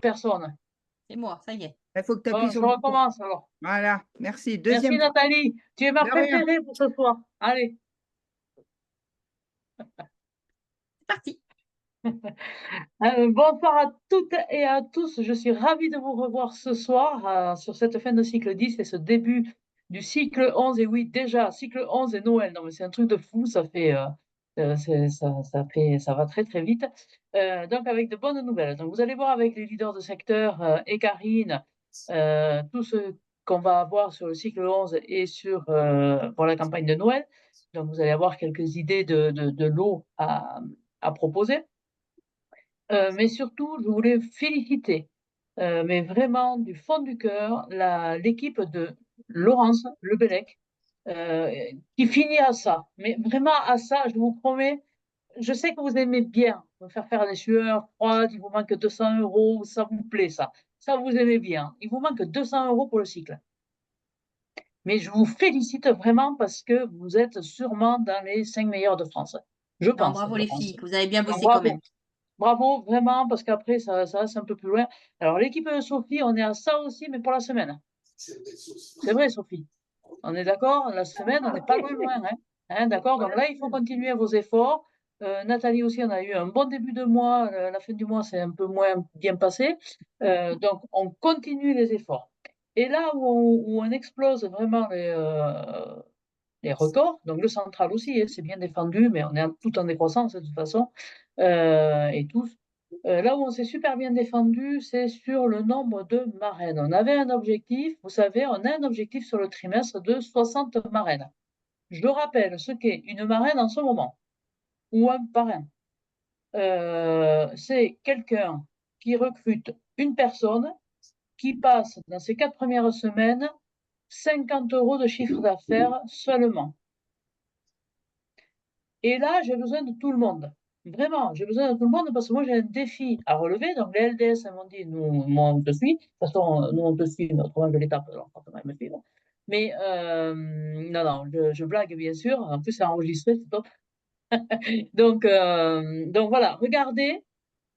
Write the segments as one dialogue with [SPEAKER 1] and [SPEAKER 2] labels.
[SPEAKER 1] Personne.
[SPEAKER 2] C'est moi, ça y est.
[SPEAKER 3] Il faut que tu
[SPEAKER 1] Bon,
[SPEAKER 3] appuies
[SPEAKER 1] je
[SPEAKER 3] sur le bouton.
[SPEAKER 1] recommence alors.
[SPEAKER 3] Voilà, merci.
[SPEAKER 1] Merci
[SPEAKER 3] Deuxième fois.
[SPEAKER 1] Nathalie, tu es ma
[SPEAKER 3] De rien.
[SPEAKER 1] préférée pour ce soir. Allez.
[SPEAKER 2] C'est parti.
[SPEAKER 1] Bonsoir à toutes et à tous. Je suis ravie de vous revoir ce soir sur cette fin de cycle 10 et ce début du cycle 11. Et oui, déjà, cycle 11 et Noël. Non, mais c'est un truc de fou. Ça va très, très vite. Donc, avec de bonnes nouvelles. Donc, vous allez voir avec les leaders de secteur et Karine, tout ce qu'on va avoir sur le cycle 11 et pour la campagne de Noël. Donc, vous allez avoir quelques idées de lots à proposer. Mais surtout, je voulais féliciter, mais vraiment du fond du cœur, l'équipe de Laurence Lebellec, qui finit à ça. Mais vraiment à ça, je vous promets, je sais que vous aimez bien me faire des sueurs froides, il vous manque 200 euros, ça vous plaît ça. Ça, vous aimez bien. Il vous manque 200 euros pour le cycle. Mais je vous félicite vraiment parce que vous êtes sûrement dans les 5 meilleurs de France. Je
[SPEAKER 2] Non,
[SPEAKER 1] pense.
[SPEAKER 2] bravo
[SPEAKER 1] je
[SPEAKER 2] les
[SPEAKER 1] pense.
[SPEAKER 2] filles, vous avez bien
[SPEAKER 1] Donc,
[SPEAKER 2] bossé quand
[SPEAKER 1] bravo.
[SPEAKER 2] même.
[SPEAKER 1] Bravo, vraiment, parce qu'après, ça c'est un peu plus loin. Alors, l'équipe de Sophie, on est à ça aussi, mais pour la semaine. C'est vrai, Sophie. On est d'accord, la semaine, on n'est pas loin, hein. Hein, d'accord, donc là, il faut continuer vos efforts. Nathalie aussi, on a eu un bon début de mois. La fin du mois, c'est un peu moins bien passé. Donc, on continue les efforts. Et là où on explose vraiment les records, donc le central aussi, hein, c'est bien défendu, mais on est tout en décroissance de toute façon, et tous. Là où on s'est super bien défendu, c'est sur le nombre de marraines. On avait un objectif, vous savez, on a un objectif sur le trimestre de 60 marraines. Je rappelle ce qu'est une marraine en ce moment, ou un parrain. C'est quelqu'un qui recrute une personne qui passe dans ses 4 premières semaines 50 euros de chiffre d'affaires seulement. Et là, j'ai besoin de tout le monde. Vraiment, j'ai besoin de tout le monde parce que moi, j'ai un défi à relever. Donc, les LDS m'ont dit, nous, moi, on te suit. De toute façon, nous, on te suit, mais autrement, je les tape. Alors, forcément, ils me suivent. Mais, non, non, je blague, bien sûr. En plus, c'est enregistré, c'est top. Donc, voilà, regardez.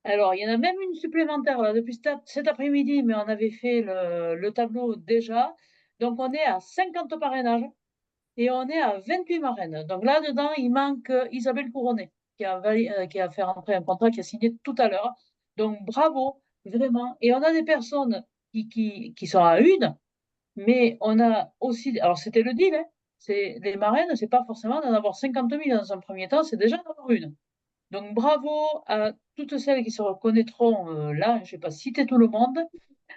[SPEAKER 1] Alors, il y en a même une supplémentaire là, depuis cet après-midi, mais on avait fait le tableau déjà. Donc, on est à 50 parrainages. Et on est à 28 marraines. Donc là-dedans, il manque Isabelle Couronné, qui a fait rentrer un contrat, qui a signé tout à l'heure. Donc bravo, vraiment. Et on a des personnes qui sont à une, mais on a aussi. Alors c'était le deal, hein. Les marraines, c'est pas forcément d'en avoir 50 000 dans un premier temps, c'est déjà d'en avoir une. Donc bravo à toutes celles qui se reconnaîtront là. Je ne vais pas citer tout le monde.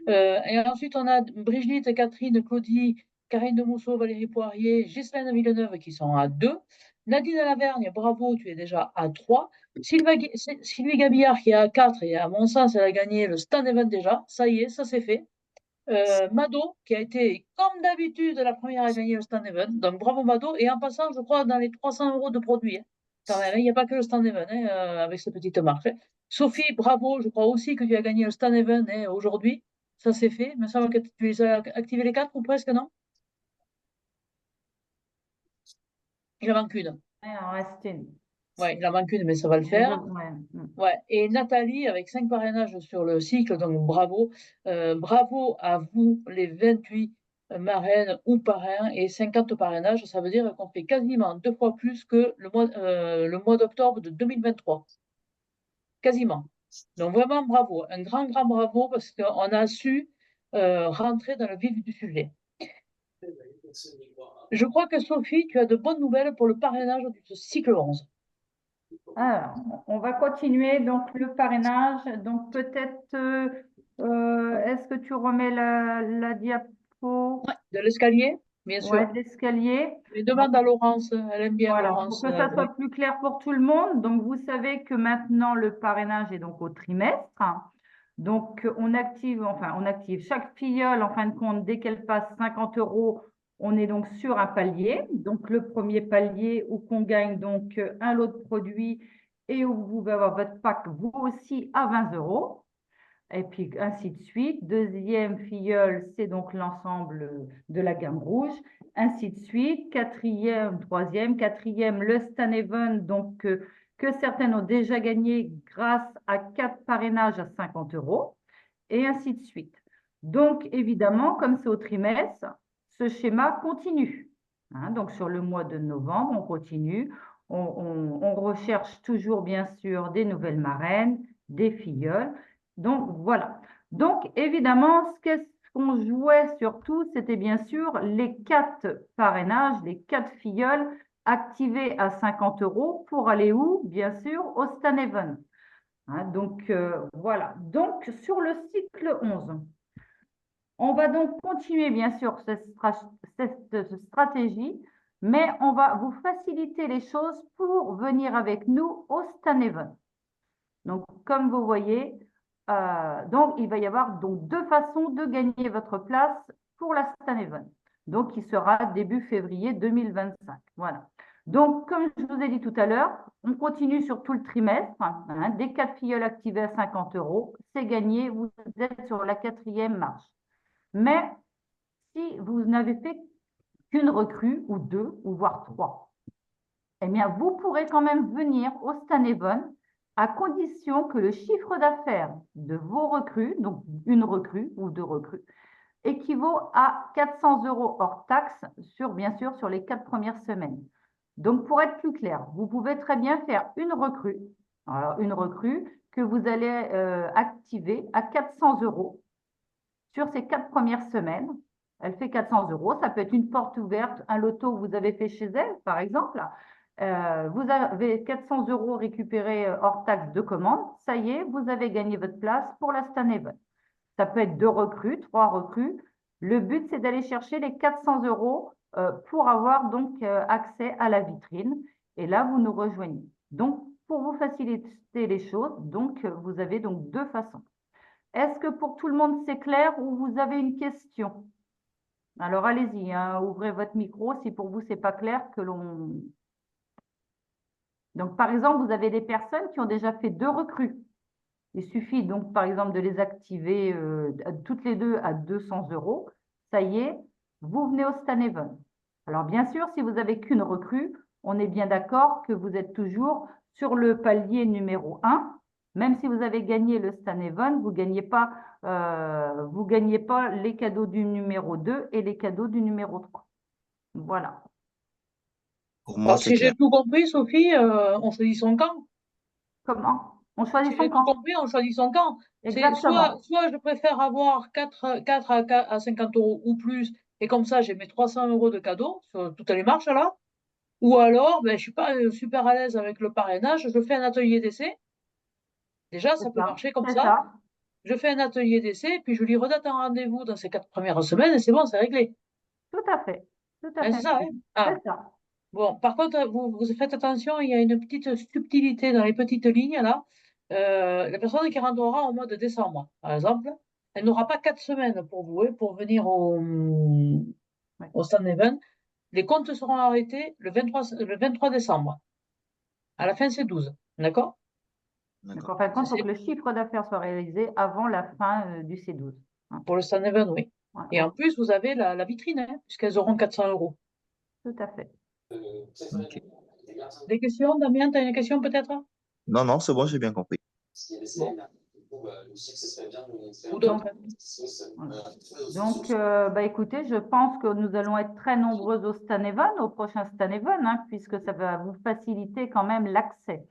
[SPEAKER 1] Et ensuite, on a Brigitte, Catherine, Claudie, Karine de Mousseau, Valérie Poirier, Ghislaine Villeneuve qui sont à 2. Nadine Lavergne, bravo, tu es déjà à 3. Sylvie Gabillard qui est à 4 et à mon sens, elle a gagné le stand event déjà. Ça y est, ça c'est fait. Mado qui a été, comme d'habitude, la première à gagner le stand event. Donc bravo Mado. Et en passant, je crois, dans les 300 euros de produits, hein. Quand même, hein, il n'y a pas que le stand event hein, avec cette petite marque, hein. Sophie, bravo, je crois aussi que tu as gagné le stand event hein, aujourd'hui. Ça c'est fait. Il me semble que tu les as activés les 4 ou presque, non? Il en manque une.
[SPEAKER 4] Il en reste une.
[SPEAKER 1] Ouais, il en manque une, mais ça va le faire.
[SPEAKER 4] Ouais.
[SPEAKER 1] Ouais. Et Nathalie, avec 5 parrainages sur le cycle, donc bravo. Bravo à vous, les 28 marraines ou parrains et 50 parrainages. Ça veut dire qu'on fait quasiment 2 fois plus que le mois d'octobre de 2023. Quasiment. Donc vraiment bravo. Un grand, grand bravo parce qu'on a su rentrer dans le vif du sujet. Je crois que Sophie, tu as de bonnes nouvelles pour le parrainage du cycle 11.
[SPEAKER 4] Alors, on va continuer donc le parrainage. Donc peut-être, est-ce que tu remets la diapo?
[SPEAKER 1] Ouais, de l'escalier, bien sûr.
[SPEAKER 4] Ouais, l'escalier.
[SPEAKER 1] Mais demande à Laurence, elle aime bien
[SPEAKER 4] Voilà,
[SPEAKER 1] Laurence.
[SPEAKER 4] pour que ça soit plus clair pour tout le monde. Donc, vous savez que maintenant, le parrainage est donc au trimestre. Donc, on active chaque filleule, en fin de compte, dès qu'elle passe 50 euros, on est donc sur un palier. Donc, le premier palier où qu'on gagne donc un lot de produits et où vous pouvez avoir votre pack, vous aussi, à 20 euros. Et puis ainsi de suite. Deuxième filleule, c'est donc l'ensemble de la gamme rouge. Ainsi de suite. Quatrième, troisième, quatrième, le Stan Even, donc que certaines ont déjà gagné grâce à 4 parrainages à 50 euros, et ainsi de suite. Donc, évidemment, comme c'est au trimestre, ce schéma continue. Hein, donc, sur le mois de novembre, on continue. On recherche toujours, bien sûr, des nouvelles marraines, des filleuls. Donc, voilà. Donc, évidemment, ce qu'on jouait surtout, c'était bien sûr les 4 parrainages, les 4 filleuls activés à 50 euros pour aller où? Bien sûr, au Staneven. Hein, donc, voilà. Donc, sur le cycle 11, on va donc continuer, bien sûr, cette stratégie, mais on va vous faciliter les choses pour venir avec nous au Staneven. Donc, comme vous voyez, donc, il va y avoir donc 2 façons de gagner votre place pour la Staneven. Donc, qui sera début février 2025. Voilà. Donc, comme je vous ai dit tout à l'heure, on continue sur tout le trimestre. Hein, des 4 filleuls activés à 50 euros, c'est gagné. Vous êtes sur la 4e marche. Mais si vous n'avez fait qu'une recrue, ou 2, ou voire 3, eh bien, vous pourrez quand même venir au Staneven à condition que le chiffre d'affaires de vos recrues, donc une recrue ou 2 recrues, équivaut à 400 euros hors taxe, bien sûr, sur les 4 premières semaines. Donc, pour être plus clair, vous pouvez très bien faire une recrue, alors une recrue que vous allez activer à 400 euros sur ces 4 premières semaines. Elle fait 400 euros. Ça peut être une porte ouverte, un loto que vous avez fait chez elle, par exemple. Vous avez 400 euros récupérés hors taxe de commande. Ça y est, vous avez gagné votre place pour la Staneven. Ça peut être 2 recrues, 3 recrues. Le but, c'est d'aller chercher les 400 euros pour avoir donc accès à la vitrine. Et là, vous nous rejoignez. Donc, pour vous faciliter les choses, donc, vous avez donc 2 façons. Est-ce que pour tout le monde, c'est clair ou vous avez une question? Alors, allez-y, hein, ouvrez votre micro si pour vous, c'est pas clair que l'on… Donc, par exemple, vous avez des personnes qui ont déjà fait 2 recrues. Il suffit donc, par exemple, de les activer toutes les 2 à 200 euros. Ça y est, vous venez au Staneven. Alors, bien sûr, si vous n'avez qu'une recrue, on est bien d'accord que vous êtes toujours sur le palier numéro 1. Même si vous avez gagné le Staneven, vous ne gagnez pas les cadeaux du numéro 2 et les cadeaux du numéro 3. Voilà.
[SPEAKER 3] Pour moi,
[SPEAKER 1] Alors,
[SPEAKER 3] c'est
[SPEAKER 1] si j'ai
[SPEAKER 3] clair.
[SPEAKER 1] tout compris, Sophie, on choisit son camp.
[SPEAKER 4] Comment? On
[SPEAKER 1] Si
[SPEAKER 4] choisit son
[SPEAKER 1] j'ai tout
[SPEAKER 4] camp.
[SPEAKER 1] compris, on choisit son camp. C'est soit
[SPEAKER 4] Exactement.
[SPEAKER 1] je préfère avoir 4 à 50 euros ou plus, et comme ça, j'ai mes 300 euros de cadeaux sur toutes les marches là. Ou alors, ben, je suis pas super à l'aise avec le parrainage, je fais un atelier d'essai. Déjà, ça
[SPEAKER 4] C'est
[SPEAKER 1] peut
[SPEAKER 4] ça.
[SPEAKER 1] marcher comme
[SPEAKER 4] C'est
[SPEAKER 1] ça.
[SPEAKER 4] ça.
[SPEAKER 1] Je fais un atelier d'essai, puis je lui redate un rendez-vous dans ces 4 premières semaines, et c'est bon, c'est réglé.
[SPEAKER 4] Tout à fait. Tout à
[SPEAKER 1] Hein,
[SPEAKER 4] fait.
[SPEAKER 1] c'est ça, hein? Ah.
[SPEAKER 4] C'est ça.
[SPEAKER 1] Bon, par contre, vous faites attention, il y a une petite subtilité dans les petites lignes là. La personne qui rentrera au mois de décembre, par exemple, elle n'aura pas 4 semaines pour vous, pour venir
[SPEAKER 4] Ouais.
[SPEAKER 1] au Stand Event. Les comptes seront arrêtés le 23 décembre. À la fin, c'est 12. D'accord?
[SPEAKER 4] Donc,
[SPEAKER 3] D'accord.
[SPEAKER 4] en fin de compte, il faut que
[SPEAKER 1] C'est
[SPEAKER 4] le chiffre d'affaires soit réalisé avant la fin du C12. Hein.
[SPEAKER 1] pour le Stand Event, oui.
[SPEAKER 4] Ouais,
[SPEAKER 1] Et en plus, vous avez la vitrine, hein, puisqu'elles auront 400 euros.
[SPEAKER 4] tout à fait.
[SPEAKER 3] Ok.
[SPEAKER 1] Des questions, Damien, tu as une question peut-être?
[SPEAKER 3] Non, non, c'est bon, j'ai bien compris.
[SPEAKER 1] Bon, ou
[SPEAKER 4] Donc,
[SPEAKER 1] d'autres?
[SPEAKER 4] voilà. Donc, bah, écoutez, je pense que nous allons être très nombreux au Staneven, au prochain Staneven, hein, puisque ça va vous faciliter quand même l'accès.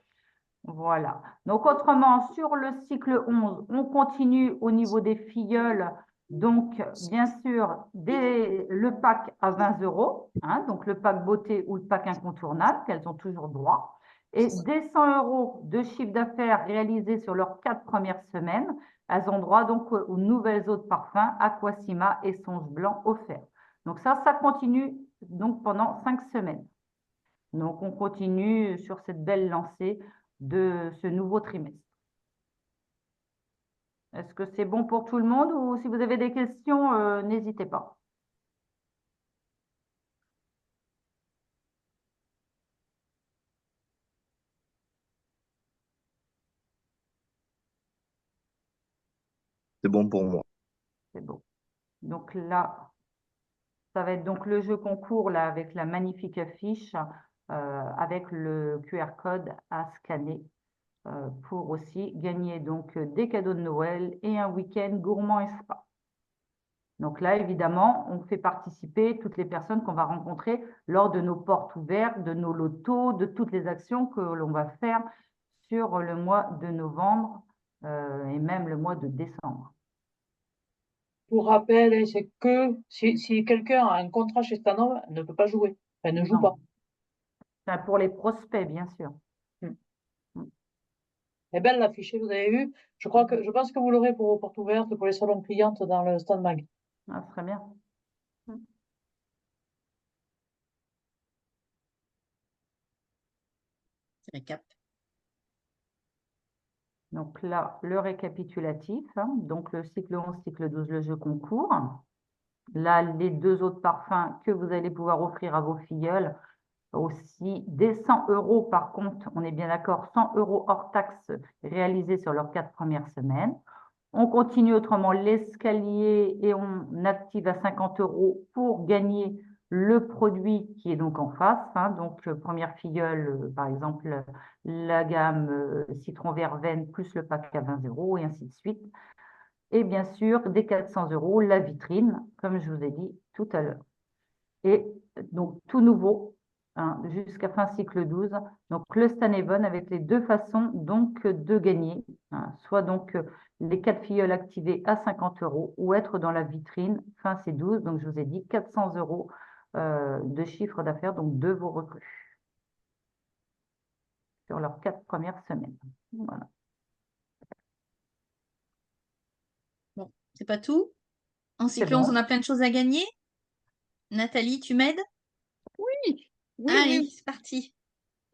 [SPEAKER 4] Voilà. Donc, autrement, sur le cycle 11, on continue au niveau des filleuls. Donc, bien sûr, le pack à 20 euros, hein, donc le pack beauté ou le pack incontournable, qu'elles ont toujours droit. Et des 100 euros de chiffre d'affaires réalisés sur leurs 4 premières semaines, elles ont droit donc aux nouvelles eaux de parfum Aquasima et Songe Blanc offerts. Donc ça continue donc pendant 5 semaines. Donc, on continue sur cette belle lancée de ce nouveau trimestre. Est-ce que c'est bon pour tout le monde ou si vous avez des questions, n'hésitez pas.
[SPEAKER 3] C'est bon pour moi.
[SPEAKER 4] C'est bon. Donc là, ça va être donc le jeu concours là avec la magnifique affiche avec le QR code à scanner pour aussi gagner donc des cadeaux de Noël et un week-end gourmand et spa. Donc là, évidemment, on fait participer toutes les personnes qu'on va rencontrer lors de nos portes ouvertes, de nos lotos, de toutes les actions que l'on va faire sur le mois de novembre et même le mois de décembre.
[SPEAKER 1] Pour rappel, hein, c'est que si quelqu'un a un contrat chez Stanov, ne peut pas jouer. Enfin, ne joue
[SPEAKER 4] Non.
[SPEAKER 1] pas.
[SPEAKER 4] Enfin, pour les prospects, bien sûr.
[SPEAKER 1] Elle est belle l'affiche, vous avez vu? Je pense que vous l'aurez pour vos portes ouvertes, pour les salons clientes dans le stand mag.
[SPEAKER 4] Ah, très bien.
[SPEAKER 2] Récap.
[SPEAKER 4] Donc là, le récapitulatif, hein, donc le cycle 11, cycle 12, le jeu concours. Là, les 2 autres parfums que vous allez pouvoir offrir à vos filleuls, aussi des 100 € par contre, on est bien d'accord, 100 € hors taxe réalisés sur leurs 4 premières semaines. On continue autrement l'escalier et on active à 50 € pour gagner le produit qui est donc en face. Hein, donc, première filleule, par exemple, la gamme citron verveine plus le pack à 20 € et ainsi de suite. Et bien sûr, des 400 €, la vitrine, comme je vous ai dit tout à l'heure. Et donc, tout nouveau, hein, jusqu'à fin cycle 12. Donc, le Stanevon avec les 2 façons donc de gagner. Hein, soit donc les 4 filleuls activés à 50 € ou être dans la vitrine fin C12. Donc, je vous ai dit 400 € de chiffre d'affaires, donc de vos recrues sur leurs 4 premières semaines. Voilà.
[SPEAKER 2] Bon, c'est pas tout. En
[SPEAKER 4] C'est
[SPEAKER 2] cycle 11, on
[SPEAKER 4] bon.
[SPEAKER 2] a plein de choses à gagner. Nathalie, tu m'aides?
[SPEAKER 5] Oui, oui,
[SPEAKER 2] Allez,
[SPEAKER 5] oui.
[SPEAKER 2] c'est parti.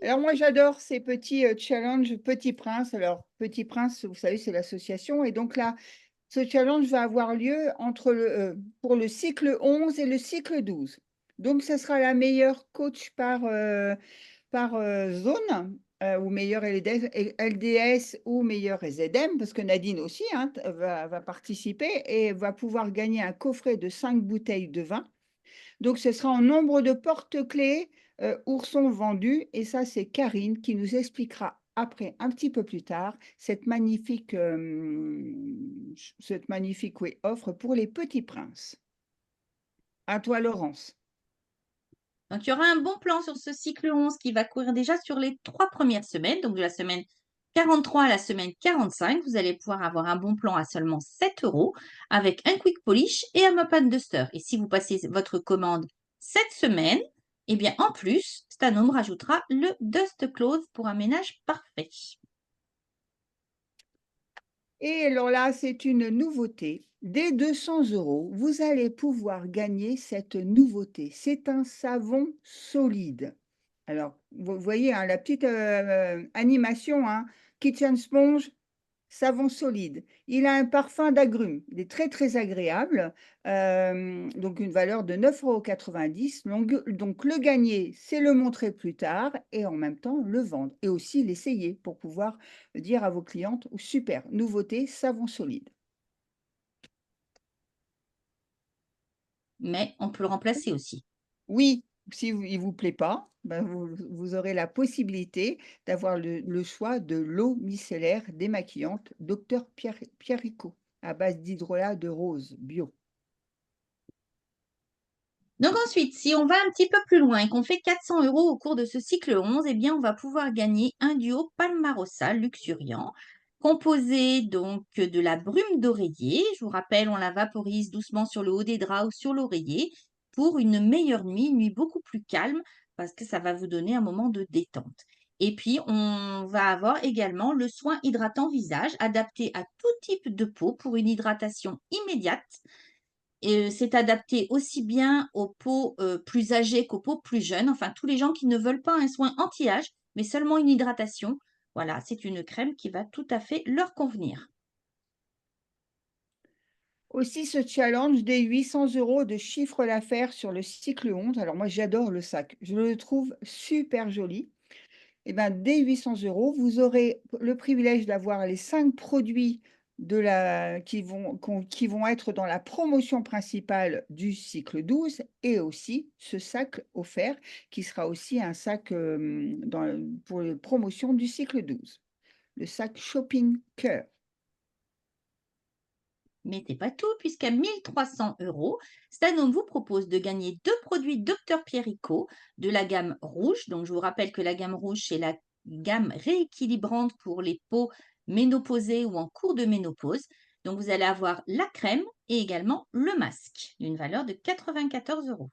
[SPEAKER 5] Alors moi, j'adore ces petits challenges Petit Prince. Alors, Petit Prince, vous savez, c'est l'association. Et donc là, ce challenge va avoir lieu pour le cycle 11 et le cycle 12. Donc, ce sera la meilleure coach par zone, ou meilleur LDS ou meilleur SZM, parce que Nadine aussi hein, va participer et va pouvoir gagner un coffret de 5 bouteilles de vin. Donc, ce sera en nombre de porte-clés ourson vendus. Et ça, c'est Karine qui nous expliquera après, un petit peu plus tard, cette magnifique offre pour les petits princes. À toi, Laurence.
[SPEAKER 2] Donc, il y aura un bon plan sur ce cycle 11 qui va courir déjà sur les 3 premières semaines, donc de la semaine 43 à la semaine 45. Vous allez pouvoir avoir un bon plan à seulement 7 € avec un quick polish et un mop and duster. Et si vous passez votre commande cette semaine, eh bien, en plus, Stanome rajoutera le Dust Close pour un ménage parfait.
[SPEAKER 5] Et alors là, c'est une nouveauté. Dès 200 €, vous allez pouvoir gagner cette nouveauté. C'est un savon solide. Alors, vous voyez hein, la petite animation, hein, Kitchen Sponge, savon solide. Il a un parfum d'agrumes. Il est très, très agréable. Donc, une valeur de 9,90 €. Donc, le gagner, c'est le montrer plus tard et en même temps le vendre. Et aussi l'essayer pour pouvoir dire à vos clientes, oh, super, nouveauté, savon solide.
[SPEAKER 2] Mais on peut le remplacer aussi.
[SPEAKER 5] Oui, si il ne vous plaît pas, ben vous aurez la possibilité d'avoir le choix de l'eau micellaire démaquillante Dr Pierrico à base d'hydrolat de rose bio.
[SPEAKER 2] Donc ensuite, si on va un petit peu plus loin et qu'on fait 400 € au cours de ce cycle 11, eh bien, on va pouvoir gagner un duo Palmarossa luxuriant composé donc de la brume d'oreiller. Je vous rappelle, on la vaporise doucement sur le haut des draps ou sur l'oreiller pour une meilleure nuit, une nuit beaucoup plus calme parce que ça va vous donner un moment de détente. Et puis, on va avoir également le soin hydratant visage adapté à tout type de peau pour une hydratation immédiate. Et c'est adapté aussi bien aux peaux plus âgées qu'aux peaux plus jeunes, enfin tous les gens qui ne veulent pas un soin anti-âge, mais seulement une hydratation. Voilà, c'est une crème qui va tout à fait leur convenir.
[SPEAKER 5] Aussi ce challenge des 800 € de chiffre d'affaires sur le cycle 11. Alors moi j'adore le sac, je le trouve super joli. Et ben, dès 800 €, vous aurez le privilège d'avoir les 5 produits qui vont être dans la promotion principale du cycle 12 et aussi ce sac offert qui sera aussi un sac pour la promotion du cycle 12, le sac Shopping Cœur.
[SPEAKER 2] Mais c'est pas tout, puisqu'à 1300 euros, Stanome vous propose de gagner 2 produits Dr Pierrico de la gamme rouge. Donc, je vous rappelle que la gamme rouge, c'est la gamme rééquilibrante pour les peaux ménopausées ou en cours de ménopause. Donc, vous allez avoir la crème et également le masque d'une valeur de 94 euros.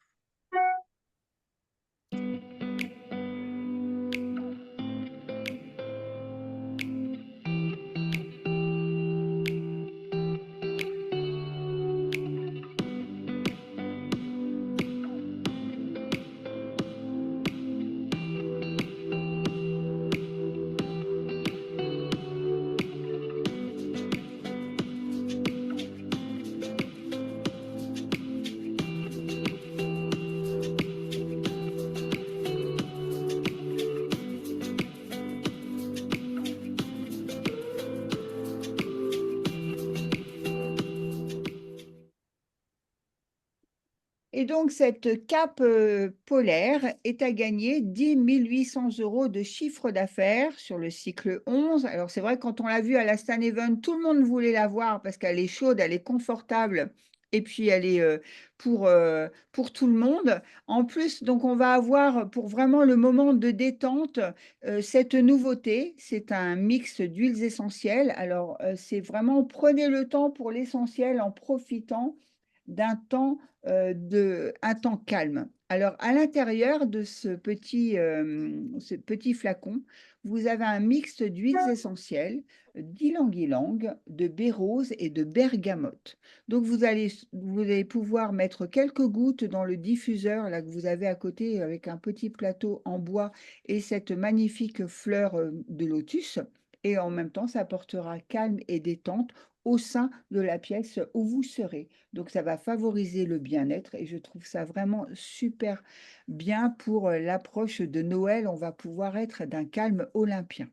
[SPEAKER 5] Et donc, cette cape polaire est à gagner 10 800 euros de chiffre d'affaires sur le cycle 11. Alors, c'est vrai que quand on l'a vue à la Stan Event, tout le monde voulait la voir parce qu'elle est chaude, elle est confortable et puis elle est pour tout le monde. En plus, donc, on va avoir pour vraiment le moment de détente cette nouveauté. C'est un mix d'huiles essentielles. Alors, c'est vraiment, prenez le temps pour l'essentiel en profitant d'un temps un temps calme. Alors, à l'intérieur de ce petit flacon, vous avez un mix d'huiles essentielles, d'ylang-ylang, de baie rose et de bergamote. Donc, vous allez pouvoir mettre quelques gouttes dans le diffuseur là, que vous avez à côté avec un petit plateau en bois et cette magnifique fleur de lotus. Et en même temps, ça apportera calme et détente au sein de la pièce où vous serez. Donc, ça va favoriser le bien-être et je trouve ça vraiment super bien pour l'approche de Noël. On va pouvoir être d'un calme olympien.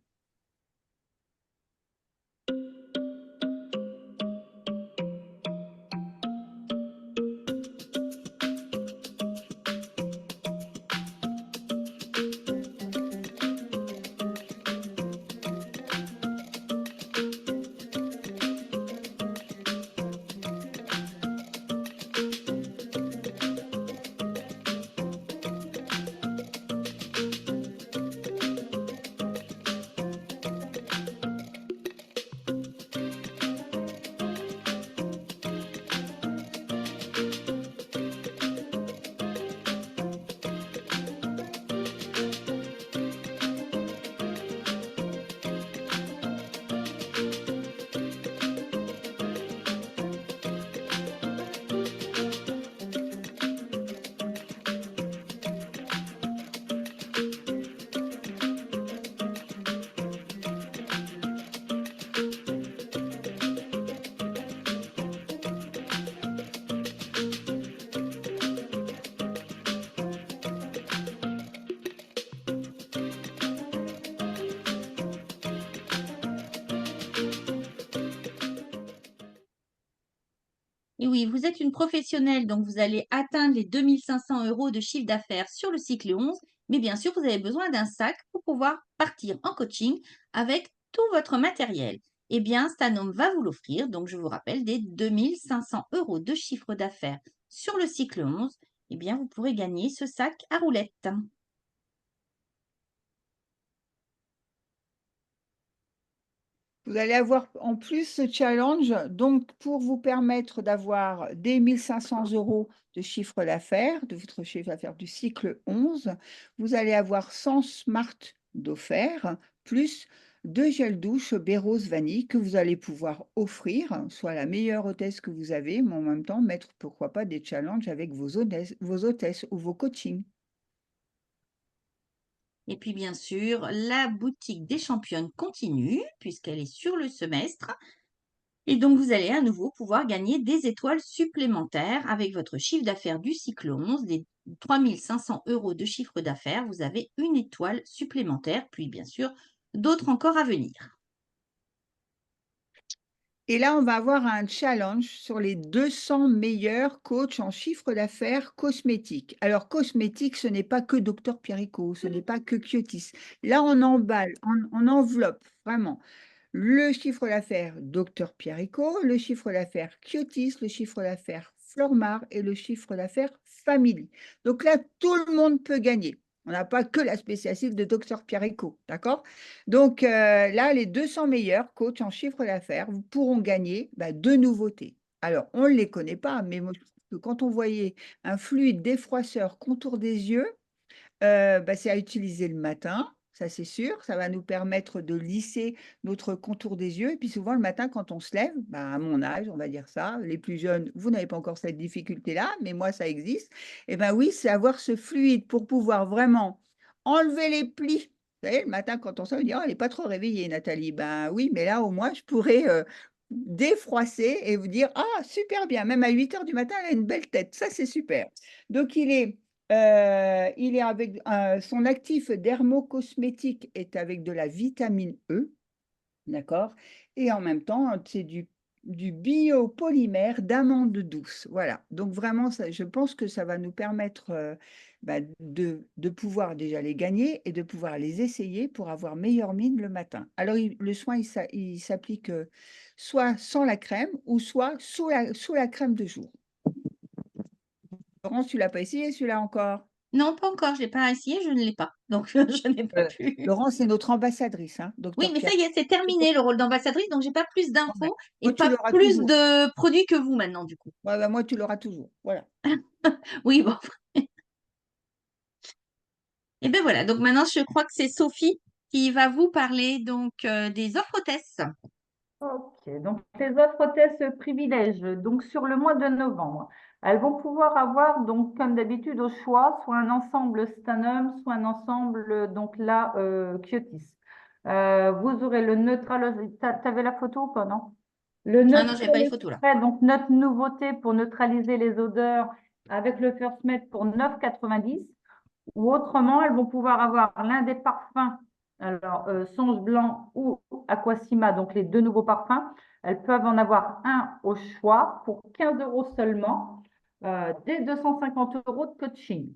[SPEAKER 2] Et oui, vous êtes une professionnelle, donc vous allez atteindre les 2500 euros de chiffre d'affaires sur le cycle 11. Mais bien sûr, vous avez besoin d'un sac pour pouvoir partir en coaching avec tout votre matériel. Eh bien, Stanome va vous l'offrir. Donc, je vous rappelle, des 2500 euros de chiffre d'affaires sur le cycle 11. Eh bien, vous pourrez gagner ce sac à roulettes.
[SPEAKER 5] Vous allez avoir en plus ce challenge, donc pour vous permettre d'avoir des 1500 euros de chiffre d'affaires, de votre chiffre d'affaires du cycle 11, vous allez avoir 100 Smart d'offert, plus 2 gels douche baie rose vanille que vous allez pouvoir offrir, soit la meilleure hôtesse que vous avez, mais en même temps mettre pourquoi pas des challenges avec vos hôtesses ou vos coachings.
[SPEAKER 2] Et puis, bien sûr, la boutique des championnes continue puisqu'elle est sur le semestre. Et donc, vous allez à nouveau pouvoir gagner des étoiles supplémentaires avec votre chiffre d'affaires du cycle 11, des 3500 euros de chiffre d'affaires. Vous avez une étoile supplémentaire, puis bien sûr, d'autres encore à venir.
[SPEAKER 5] Et là, on va avoir un challenge sur les 200 meilleurs coachs en chiffre d'affaires cosmétiques. Alors, cosmétique, ce n'est pas que Dr Pierrico, ce n'est pas que Kyotis. Là, on emballe, on enveloppe vraiment le chiffre d'affaires Dr Pierrico, le chiffre d'affaires Kyotis, le chiffre d'affaires Flormar et le chiffre d'affaires Family. Donc là, tout le monde peut gagner. On n'a pas que la spécialité de Dr Pierrico, d'accord? Donc là, les 200 meilleurs coachs en chiffre d'affaires pourront gagner 2 nouveautés. Alors, on ne les connaît pas, mais moi, je trouve que quand on voyait un fluide défroisseur contour des yeux, c'est à utiliser le matin, ça c'est sûr. Ça va nous permettre de lisser notre contour des yeux et puis souvent le matin quand on se lève, à mon âge, on va dire ça, les plus jeunes, vous n'avez pas encore cette difficulté-là, mais moi ça existe. Et ben oui, c'est avoir ce fluide pour pouvoir vraiment enlever les plis. Vous savez, le matin quand on se lève, on dit: «Oh, elle est pas trop réveillée Nathalie». Ben oui, mais là au moins je pourrais, défroisser et vous dire: «Ah super bien, même à 8 heures du matin, elle a une belle tête». Ça c'est super. Donc il est avec, son actif dermocosmétique est avec de la vitamine E, d'accord? Et en même temps, c'est du biopolymère d'amande douce, voilà. Donc vraiment ça je pense que ça va nous permettre, de pouvoir déjà les gagner et de pouvoir les essayer pour avoir meilleure mine le matin. Alors le soin il s'applique, soit sans la crème ou soit sous la crème de jour. Laurence, tu l'as pas essayé celui-là encore?
[SPEAKER 2] Non, pas encore, je l'ai pas essayé, je ne l'ai pas. Donc je n'ai pas pu.
[SPEAKER 5] Laurence, c'est notre ambassadrice, hein,
[SPEAKER 2] Oui,
[SPEAKER 5] docteur
[SPEAKER 2] mais ça
[SPEAKER 5] Pierre.
[SPEAKER 2] y est, c'est terminé le rôle d'ambassadrice, donc j'ai pas plus
[SPEAKER 5] Ouais.
[SPEAKER 2] d'infos et
[SPEAKER 5] Moi, tu
[SPEAKER 2] pas
[SPEAKER 5] l'auras
[SPEAKER 2] plus
[SPEAKER 5] toujours.
[SPEAKER 2] de produits que vous maintenant, du coup.
[SPEAKER 5] Ouais, moi, tu l'auras toujours. Voilà.
[SPEAKER 2] Oui, bon. Et ben voilà, donc maintenant je crois que c'est Sophie qui va vous parler donc des offres hôtesses.
[SPEAKER 4] Ok, donc les offres hôtesses privilèges, donc sur le mois de novembre, elles vont pouvoir avoir, donc comme d'habitude au choix, soit un ensemble Stanum, soit un ensemble, donc là, Kyotis. Vous aurez le neutralisé, t'avais la photo ou pas, non? Le
[SPEAKER 2] Ah non, j'avais pas les photos là.
[SPEAKER 4] neutralisé, donc notre nouveauté pour neutraliser les odeurs avec le First Med pour 9,90. Ou autrement, elles vont pouvoir avoir l'un des parfums, alors Songe Blanc ou Aquasima, donc les deux nouveaux parfums. Elles peuvent en avoir un au choix pour 15 € seulement, dès 250 € de coaching.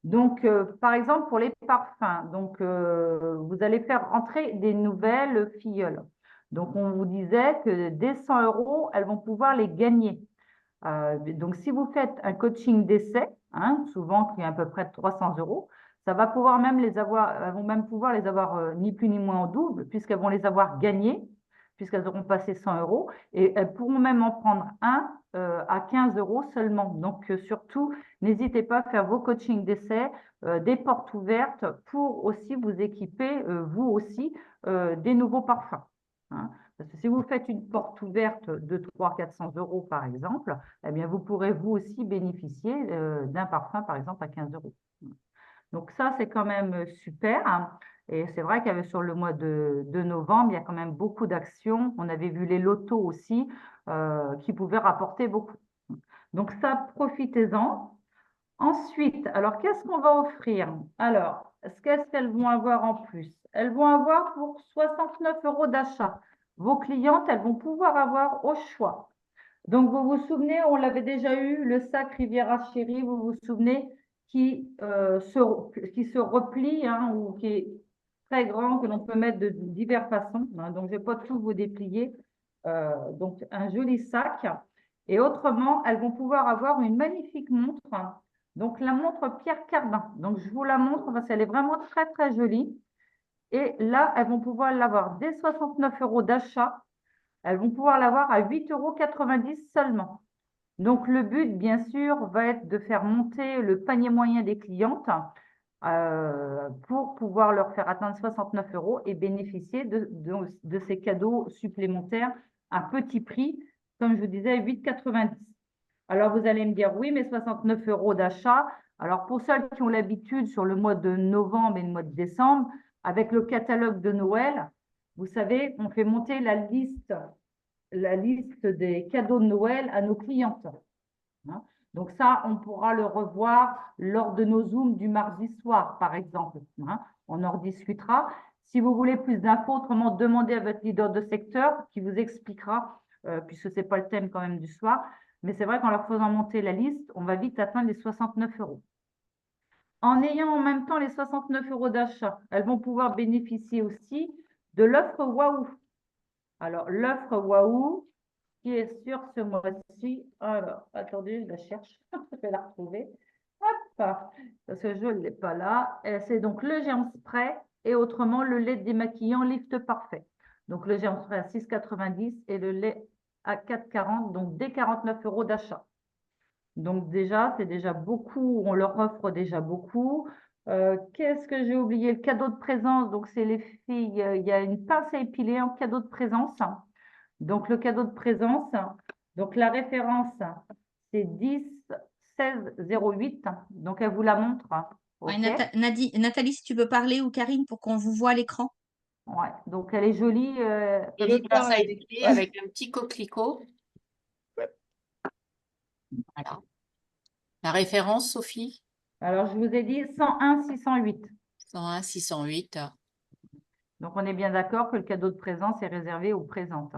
[SPEAKER 4] Donc, par exemple, pour les parfums, donc, vous allez faire entrer des nouvelles filleules. Donc, on vous disait que dès 100 €, elles vont pouvoir les gagner. Donc, si vous faites un coaching d'essai, souvent qui est à peu près de 300 €, ça va pouvoir même les avoir, elles vont même pouvoir les avoir ni plus ni moins en double, puisqu'elles vont les avoir gagnés, puisqu'elles auront passé 100 €, et elles pourront même en prendre un à 15 € seulement. Donc, surtout, n'hésitez pas à faire vos coachings d'essai, des portes ouvertes pour aussi vous équiper, vous aussi, des nouveaux parfums. Parce que si vous faites une porte ouverte de 300-400 € par exemple, eh bien vous pourrez vous aussi bénéficier d'un parfum par exemple à 15 €. Donc ça, c'est quand même super, hein. Et c'est vrai qu'avec sur le mois de novembre, il y a quand même beaucoup d'actions. On avait vu les lotos aussi qui pouvaient rapporter beaucoup. Donc ça, profitez-en. Ensuite, alors qu'est-ce qu'on va offrir? Alors, qu'est-ce qu'elles vont avoir en plus? Elles vont avoir pour 69 € d'achat. Vos clientes, elles vont pouvoir avoir au choix. Donc, vous vous souvenez, on l'avait déjà eu, le sac Riviera Chérie, vous vous souvenez, qui se replie, ou qui est très grand, que l'on peut mettre de diverses façons. Donc, je ne vais pas tout vous déplier. Donc, un joli sac. Et autrement, elles vont pouvoir avoir une magnifique montre. Donc, la montre Pierre Cardin. Donc, je vous la montre parce qu'elle est vraiment très, très jolie. Et là, elles vont pouvoir l'avoir dès 69 € d'achat. Elles vont pouvoir l'avoir à 8,90 € seulement. Donc, le but, bien sûr, va être de faire monter le panier moyen des clientes pour pouvoir leur faire atteindre 69 € et bénéficier de ces cadeaux supplémentaires à petit prix, comme je vous disais, 8,90 €. Alors, vous allez me dire, oui, mais 69 € d'achat. Alors, pour celles qui ont l'habitude sur le mois de novembre et le mois de décembre, avec le catalogue de Noël, vous savez, on fait monter la liste des cadeaux de Noël à nos clientes. Donc ça, on pourra le revoir lors de nos Zooms du mardi soir, par exemple. On en rediscutera. Si vous voulez plus d'infos, autrement, demandez à votre leader de secteur qui vous expliquera puisque ce n'est pas le thème quand même du soir. Mais c'est vrai qu'en leur faisant monter la liste, on va vite atteindre les 69 euros. En ayant en même temps les 69 euros d'achat, elles vont pouvoir bénéficier aussi de l'offre Waouh. Alors, l'offre Waouh, qui est sur ce mois-ci. Alors, attendez, je la cherche. Je vais la retrouver. Hop, parce que je ne l'ai pas là. C'est donc le germe spray et autrement le lait démaquillant Lift Parfait. Donc, le germe spray à 6,90 et le lait à 4,40, donc dès 49 euros d'achat. Donc déjà, c'est déjà beaucoup, on leur offre déjà beaucoup. Qu'est-ce que j'ai oublié? Le cadeau de présence, donc c'est les filles, il y a une pince à épiler en cadeau de présence. Donc le cadeau de présence, donc la référence, c'est 10 16 08. Donc elle vous la montre.
[SPEAKER 2] Ouais,
[SPEAKER 4] OK.
[SPEAKER 2] Nathalie, si tu veux parler ou Karine pour qu'on vous voit à l'écran.
[SPEAKER 4] Ouais, donc elle est jolie.
[SPEAKER 6] Et
[SPEAKER 5] Je
[SPEAKER 6] une pince à
[SPEAKER 5] parle.
[SPEAKER 6] épiler avec un petit coquelicot. Voilà. La référence, Sophie?
[SPEAKER 4] Alors je vous ai dit 101 608.
[SPEAKER 6] 101 608.
[SPEAKER 4] Donc on est bien d'accord que le cadeau de présence est réservé aux présentes.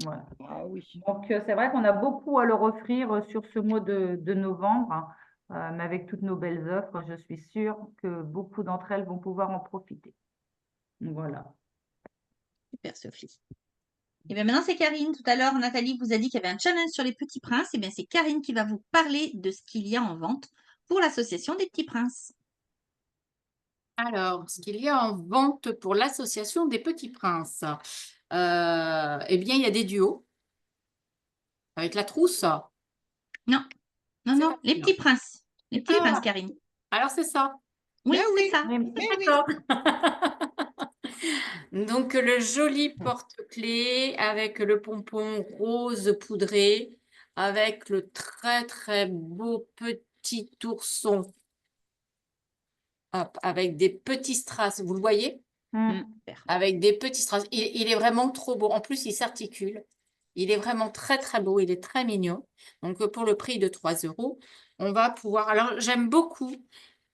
[SPEAKER 4] Voilà.
[SPEAKER 5] Ah oui.
[SPEAKER 4] Donc, c'est vrai qu'on a beaucoup à leur offrir sur ce mois de novembre, mais avec toutes nos belles offres, je suis sûre que beaucoup d'entre elles vont pouvoir en profiter. Voilà.
[SPEAKER 2] Super, Sophie. Et bien maintenant, c'est Karine. Tout à l'heure, Nathalie vous a dit qu'il y avait un challenge sur les petits princes. Et bien, c'est Karine qui va vous parler de ce qu'il y a en vente pour l'association des petits princes.
[SPEAKER 6] Alors, ce qu'il y a en vente pour l'association des Petits Princes, eh bien, il y a des duos avec la trousse.
[SPEAKER 2] Non, non,
[SPEAKER 6] C'est
[SPEAKER 2] non,
[SPEAKER 6] pas
[SPEAKER 2] les
[SPEAKER 6] celui-là.
[SPEAKER 2] petits princes. Les petits
[SPEAKER 6] Ah.
[SPEAKER 2] princes, Karine.
[SPEAKER 6] Alors, c'est ça.
[SPEAKER 2] Oui,
[SPEAKER 5] Eh
[SPEAKER 2] c'est
[SPEAKER 5] oui.
[SPEAKER 2] ça.
[SPEAKER 4] Oui,
[SPEAKER 5] Eh oui.
[SPEAKER 6] D'accord. Donc, le joli porte-clés avec le pompon rose poudré, avec le très, très beau petit ourson, hop, avec des petits strass. Vous le voyez?
[SPEAKER 2] Super.
[SPEAKER 6] Avec des petits strass. Il est vraiment trop beau. En plus, il s'articule. Il est vraiment très, très beau. Il est très mignon. Donc, pour le prix de 3 euros, on va pouvoir… Alors, j'aime beaucoup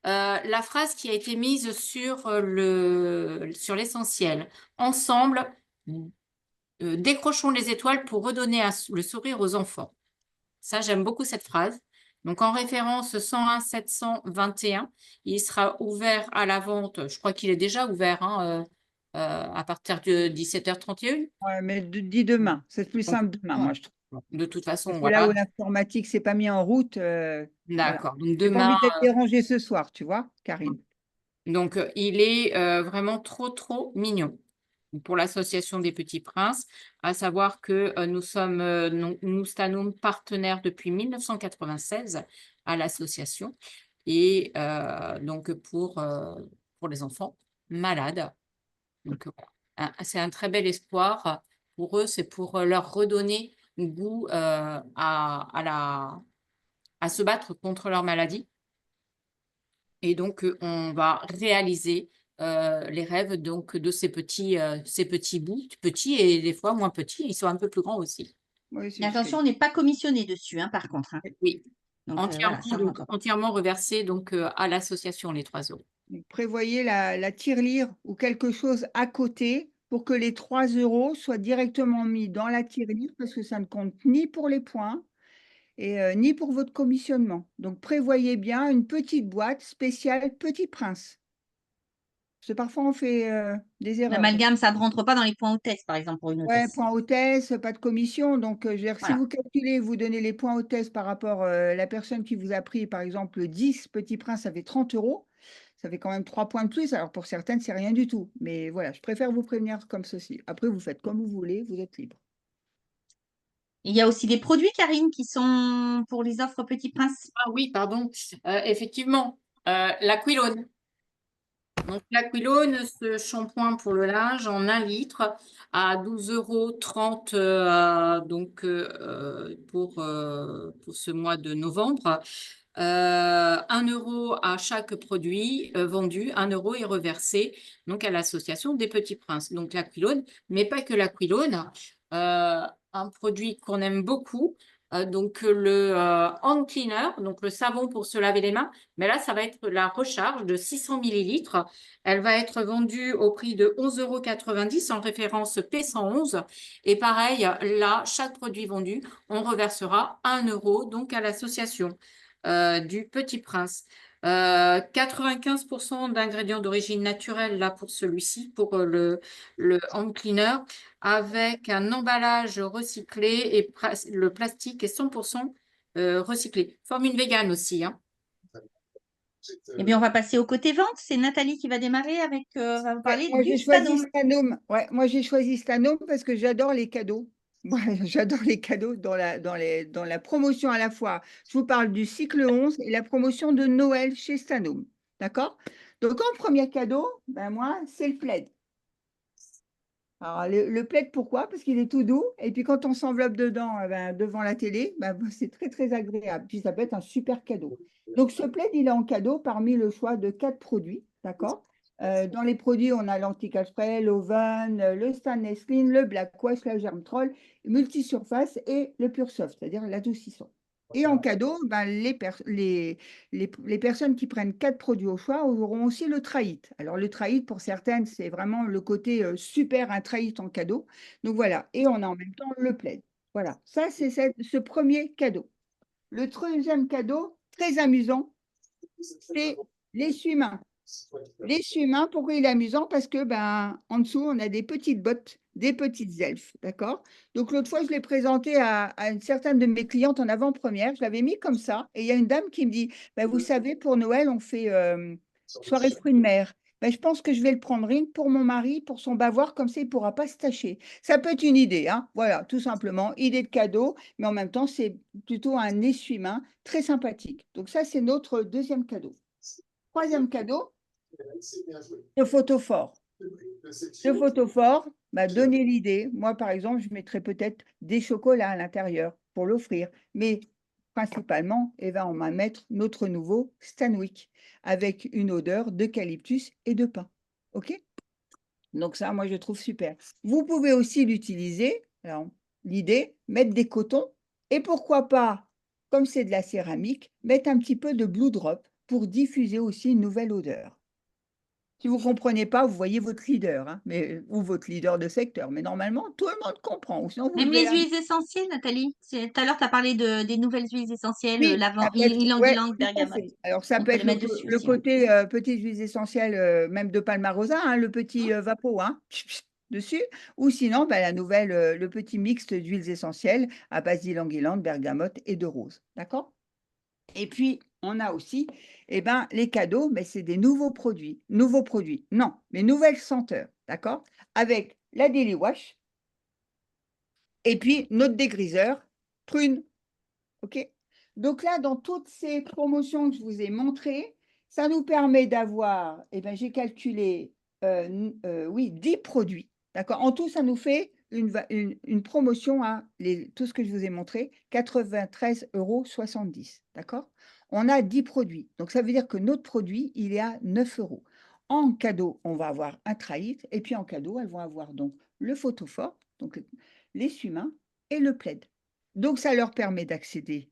[SPEAKER 6] la phrase qui a été mise sur l'essentiel. Ensemble, décrochons les étoiles pour redonner le sourire aux enfants. Ça, j'aime beaucoup cette phrase. Donc, en référence 101 721, il sera ouvert à la vente. Je crois qu'il est déjà ouvert à partir de 17h31.
[SPEAKER 5] Ouais, mais dis demain. C'est plus simple demain, moi, je trouve.
[SPEAKER 6] De toute façon,
[SPEAKER 5] Parce que là
[SPEAKER 6] voilà.
[SPEAKER 5] où l'informatique s'est pas mis en route, voilà.
[SPEAKER 6] D'accord. Donc,
[SPEAKER 5] J'ai pas
[SPEAKER 6] demain,
[SPEAKER 5] envie d'être dérangée ce soir, tu vois, Karine.
[SPEAKER 6] donc, il est vraiment trop, trop mignon pour l'association des Petits Princes, à savoir que nous sommes partenaires depuis 1996 à l'association et donc pour les enfants malades. Donc, voilà. C'est un très bel espoir pour eux, c'est pour leur redonner goût à se battre contre leur maladie. Et donc, on va réaliser les rêves donc, de ces petits bouts, petits et des fois moins petits. Ils sont un peu plus grands aussi.
[SPEAKER 5] Oui, c'est
[SPEAKER 2] Mais
[SPEAKER 5] ce que-
[SPEAKER 2] attention, on n'est pas commissionné dessus, hein, par contre. Hein.
[SPEAKER 6] Oui,
[SPEAKER 2] Donc,
[SPEAKER 6] entièrement,
[SPEAKER 2] voilà, ça
[SPEAKER 6] donc,
[SPEAKER 2] rentre.
[SPEAKER 6] entièrement reversé donc, à l'association Les 3 euros.
[SPEAKER 5] Donc, prévoyez la tirelire ou quelque chose à côté pour que les 3 euros soient directement mis dans la tirelire parce que ça ne compte ni pour les points et ni pour votre commissionnement. Donc, prévoyez bien une petite boîte spéciale Petit Prince. Parce que parfois, on fait des erreurs.
[SPEAKER 2] L'amalgame, ça ne rentre pas dans les points hôtesse, par exemple, pour une
[SPEAKER 5] Ouais,
[SPEAKER 2] hôtesse.
[SPEAKER 5] point hôtesse, pas de commission. Donc, je veux dire, si
[SPEAKER 2] Voilà.
[SPEAKER 5] vous calculez, vous donnez les points hôtesse par rapport à la personne qui vous a pris, par exemple, 10 Petits Princes, ça fait 30 euros. Ça fait quand même 3 points de plus. Alors, pour certaines, c'est rien du tout. Mais voilà, je préfère vous prévenir comme ceci. Après, vous faites comme vous voulez, vous êtes libre.
[SPEAKER 2] Il y a aussi des produits, Karine, qui sont pour les offres Petit Prince.
[SPEAKER 6] Ah oui, pardon. Effectivement, l'aquilone. Donc, l'aquilone, ce shampoing pour le linge en 1 litre à 12,30 € donc, pour ce mois de novembre. 1 euro à chaque produit vendu, 1 euro est reversé donc, à l'association des Petits Princes. Donc, l'aquilone, mais pas que l'aquilone. Un produit qu'on aime beaucoup, donc le hand cleaner, donc le savon pour se laver les mains. Mais là, ça va être la recharge de 600 millilitres. Elle va être vendue au prix de 11,90 € en référence P111. Et pareil, là, chaque produit vendu, on reversera 1 € donc à l'association du Petit Prince. 95% d'ingrédients d'origine naturelle là pour celui-ci, pour le hand cleaner, avec un emballage recyclé et le plastique est 100% recyclé. Formule vegan aussi, hein.
[SPEAKER 2] Eh bien, on va passer au côté vente. C'est Nathalie qui va démarrer avec, va vous parler
[SPEAKER 5] Moi,
[SPEAKER 2] du
[SPEAKER 5] j'ai choisi
[SPEAKER 2] Stanome.
[SPEAKER 5] Stanome. Ouais, moi, j'ai choisi Stanome parce que j'adore les cadeaux. Moi, j'adore les cadeaux dans la promotion à la fois. Je vous parle du cycle 11 et la promotion de Noël chez Stanome. D'accord? Donc, en premier cadeau, ben moi, c'est le plaid. Alors, le plaid, pourquoi? Parce qu'il est tout doux. Et puis, quand on s'enveloppe dedans, devant la télé, c'est très, très agréable. Puis, ça peut être un super cadeau. Donc, ce plaid, il est en cadeau parmi le choix de 4 produits. D'accord? Dans les produits, on a l'anti-spray, l'Oven, le Stainless Clean, le Black Wash, la Germtroll, Multisurface et le Pure Soft, c'est-à-dire l'adoucissant. Et en cadeau, les personnes qui prennent 4 produits au choix auront aussi le Traït. Alors, le Traït, pour certaines, c'est vraiment le côté super, un Traït en cadeau. Donc, voilà. Et on a en même temps le plaid. Voilà. Ça, c'est ce premier cadeau. Le deuxième cadeau, très amusant, c'est l'essuie-main. L'essuie-main, pourquoi il est amusant? Parce que, en dessous, on a des petites bottes, des petites elfes, d'accord? Donc, l'autre fois, je l'ai présenté à une certaine de mes clientes en avant-première. Je l'avais mis comme ça. Et il y a une dame qui me dit, vous savez, pour Noël, on fait soirée fruits de mer. Je pense que je vais le prendre rien que pour mon mari, pour son bavoir, comme ça, il ne pourra pas se tâcher. Ça peut être une idée, hein? Voilà, tout simplement. Idée de cadeau, mais en même temps, c'est plutôt un essuie-main très sympathique. Donc, ça, c'est notre deuxième cadeau. Troisième cadeau, le photophore. Le photophore, donner l'idée. Moi, par exemple, je mettrais peut-être des chocolats à l'intérieur pour l'offrir. Mais principalement, on va mettre notre nouveau Stanwick avec une odeur d'eucalyptus et de pin. OK? Donc ça, moi, je trouve super. Vous pouvez aussi l'utiliser. Alors, l'idée, mettre des cotons. Et pourquoi pas, comme c'est de la céramique, mettre un petit peu de Blue Drop pour diffuser aussi une nouvelle odeur. Si vous ne comprenez pas, vous voyez votre leader, hein, ou votre leader de secteur. Mais normalement, tout le monde comprend. Ou sinon, vous
[SPEAKER 2] Même
[SPEAKER 5] levez
[SPEAKER 2] les
[SPEAKER 5] la main.
[SPEAKER 2] huiles essentielles, Nathalie. Tout à l'heure, tu as parlé des nouvelles huiles essentielles,
[SPEAKER 5] Oui, ça peut être,
[SPEAKER 2] ylang-ylang,
[SPEAKER 5] tout à
[SPEAKER 2] bergamote.
[SPEAKER 5] fait. Alors, ça
[SPEAKER 2] On
[SPEAKER 5] peut
[SPEAKER 2] peut
[SPEAKER 5] être
[SPEAKER 2] les mettre dessus
[SPEAKER 5] le
[SPEAKER 2] aussi, ouais.
[SPEAKER 5] côté petites huiles essentielles, même de Palmarosa, hein, le petit Vapo, hein, dessus. Ou sinon, la nouvelle, le petit mixte d'huiles essentielles à base d'ylang-ylang, bergamote et de rose. D'accord? Et puis, on a aussi les cadeaux, mais c'est des nouveaux produits. Nouveaux produits, non, mais nouvelles senteurs, d'accord? Avec la Daily Wash et puis notre dégriseur, prune. OK? Donc là, dans toutes ces promotions que je vous ai montrées, ça nous permet d'avoir, j'ai calculé, oui, 10 produits. D'accord? En tout, ça nous fait une promotion à tout ce que je vous ai montré, 93,70 €. D'accord? On a 10 produits. Donc, ça veut dire que notre produit, il est à 9 €. En cadeau, on va avoir un Traït. Et puis en cadeau, elles vont avoir donc le photophore, donc l'essuie-main et le plaid. Donc, ça leur permet d'accéder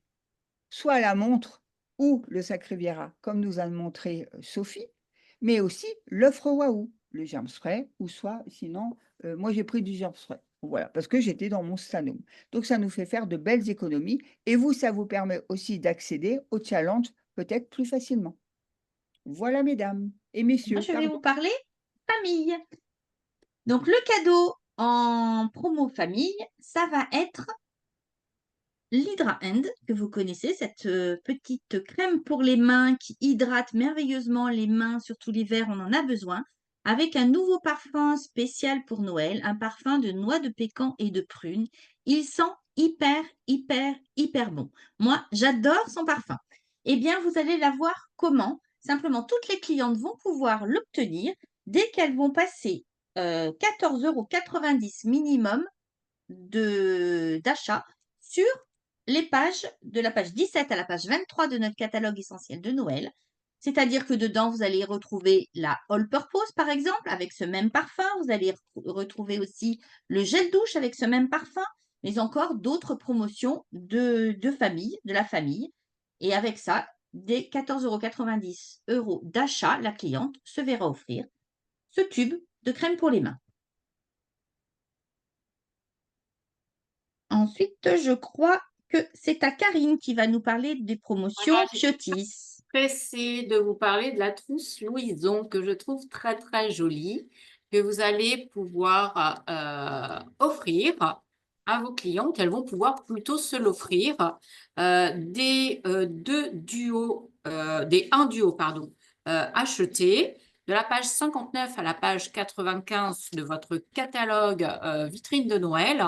[SPEAKER 5] soit à la montre ou le sac Riviera, comme nous a montré Sophie, mais aussi l'offre Waouh, le germ spray, ou soit sinon, moi j'ai pris du germ spray. Voilà, parce que j'étais dans mon Stanome. Donc, ça nous fait faire de belles économies. Et vous, ça vous permet aussi d'accéder au challenge peut-être plus facilement. Voilà, mesdames et
[SPEAKER 2] Moi,
[SPEAKER 5] messieurs.
[SPEAKER 2] je vais
[SPEAKER 5] Pardon.
[SPEAKER 2] vous parler famille. Donc, le cadeau en promo famille, ça va être l'Hydra Hand, que vous connaissez, cette petite crème pour les mains qui hydrate merveilleusement les mains, surtout l'hiver, on en a besoin, avec un nouveau parfum spécial pour Noël, un parfum de noix de pécan et de prune. Il sent hyper, hyper, hyper bon. Moi, j'adore son parfum. Eh bien, vous allez la voir comment. Simplement, toutes les clientes vont pouvoir l'obtenir dès qu'elles vont passer 14,90 € minimum d'achat sur les pages, de la page 17 à la page 23 de notre catalogue essentiel de Noël. C'est-à-dire que dedans, vous allez retrouver la All Purpose, par exemple, avec ce même parfum. Vous allez retrouver aussi le gel douche avec ce même parfum, mais encore d'autres promotions de la famille. Et avec ça, dès 14,90 € d'achat, la cliente se verra offrir ce tube de crème pour les mains. Ensuite, je crois que c'est à Karine qui va nous parler des promotions
[SPEAKER 6] Voilà, j'étais
[SPEAKER 2] Piotis.
[SPEAKER 6] pressée de vous parler de la trousse Louison que je trouve très très jolie, que vous allez pouvoir offrir à vos clientes. Elles vont pouvoir plutôt se l'offrir des un duo pardon, achetés de la page 59 à la page 95 de votre catalogue vitrine de Noël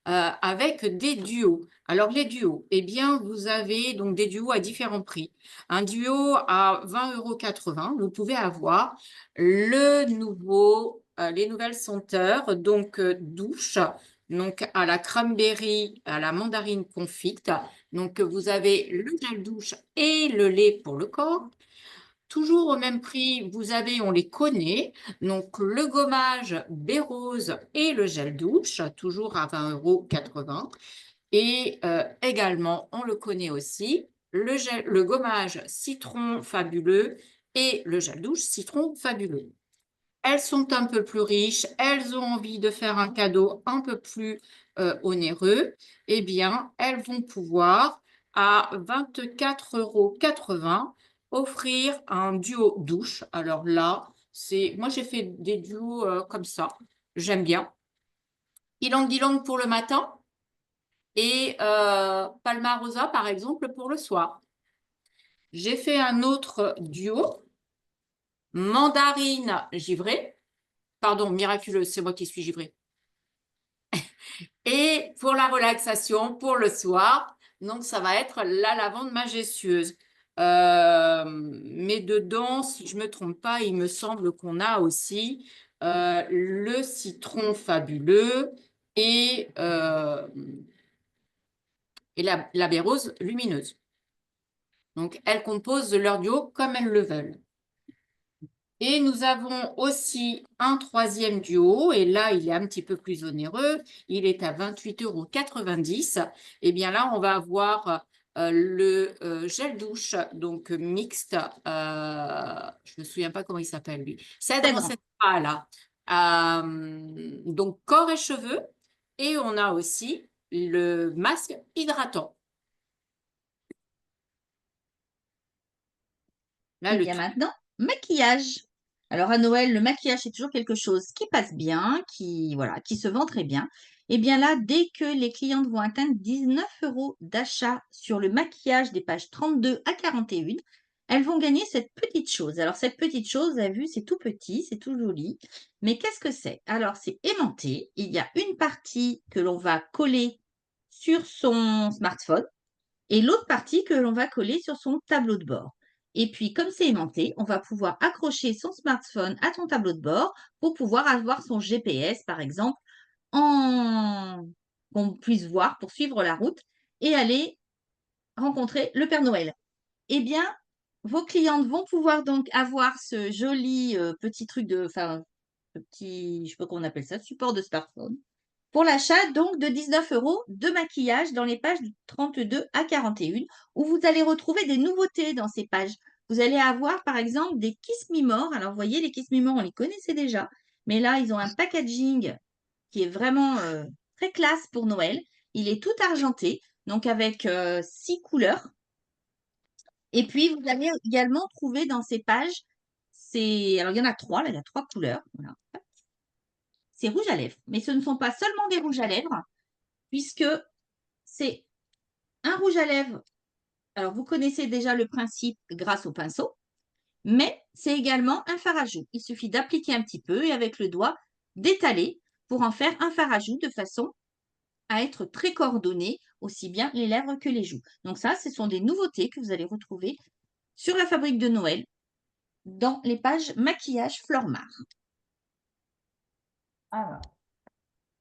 [SPEAKER 6] avec des duos. Alors, les duos, eh bien, vous avez donc des duos à différents prix. Un duo à 20,80 €, vous pouvez avoir les nouvelles senteurs, donc douche, donc à la cranberry, à la mandarine confite. Donc, vous avez le gel douche et le lait pour le corps. Toujours au même prix, vous avez, on les connaît, donc le gommage Bérose et le gel douche, toujours à 20,80 €. Et également, on le connaît aussi, le gommage citron fabuleux et le gel douche citron fabuleux. Elles sont un peu plus riches, elles ont envie de faire un cadeau un peu plus onéreux, eh bien, elles vont pouvoir, à 24,80 € offrir un duo douche. Alors là, moi j'ai fait des duos comme ça, j'aime bien. Ylang Ylang pour le matin et Palmarosa, par exemple, pour le soir. J'ai fait un autre duo, mandarine givrée. Pardon, miraculeuse, c'est moi qui suis givrée. Et pour la relaxation, pour le soir, donc ça va être la lavande majestueuse. Mais dedans, si je ne me trompe pas, il me semble qu'on a aussi le citron fabuleux et la bérose lumineuse. Donc, elles composent leur duo comme elles le veulent. Et nous avons aussi un troisième duo, et là, il est un petit peu plus onéreux. Il est à 28,90 €. Et bien là, on va avoir le gel douche, donc mixte. Je ne me souviens pas comment il s'appelle, lui. Cèdre Central. Donc, corps et cheveux. Et on a aussi le masque hydratant. Là,
[SPEAKER 2] Et bien maintenant, maquillage. Alors à Noël, le maquillage, c'est toujours quelque chose qui passe bien, qui se vend très bien. Et bien là, dès que les clientes vont atteindre 19 € d'achat sur le maquillage des pages 32 à 41, elles vont gagner cette petite chose. Alors cette petite chose, vous avez vu, c'est tout petit, c'est tout joli. Mais qu'est-ce que c'est? Alors c'est aimanté. Il y a une partie que l'on va coller sur son smartphone et l'autre partie que l'on va coller sur son tableau de bord. Et puis, comme c'est aimanté, on va pouvoir accrocher son smartphone à ton tableau de bord pour pouvoir avoir son GPS, par exemple, qu'on puisse voir pour suivre la route et aller rencontrer le Père Noël. Eh bien, vos clientes vont pouvoir donc avoir ce joli petit truc je sais pas comment on appelle ça, support de smartphone, pour l'achat donc de 19 € de maquillage dans les pages 32 à 41, où vous allez retrouver des nouveautés dans ces pages. Vous allez avoir par exemple des Kiss Me More. Alors vous voyez, les Kiss Me More, on les connaissait déjà, mais là ils ont un packaging qui est vraiment très classe pour Noël. Il est tout argenté, donc avec 6 couleurs. Et puis vous allez également trouver dans ces pages, alors il y en a 3, là il y a 3 couleurs. Voilà. C'est rouge à lèvres, mais ce ne sont pas seulement des rouges à lèvres, puisque c'est un rouge à lèvres. Alors, vous connaissez déjà le principe grâce au pinceau, mais c'est également un fard à joues. Il suffit d'appliquer un petit peu et avec le doigt, d'étaler pour en faire un fard à joues de façon à être très coordonné, aussi bien les lèvres que les joues. Donc ça, ce sont des nouveautés que vous allez retrouver sur la fabrique de Noël dans les pages maquillage Flormar.
[SPEAKER 4] Alors,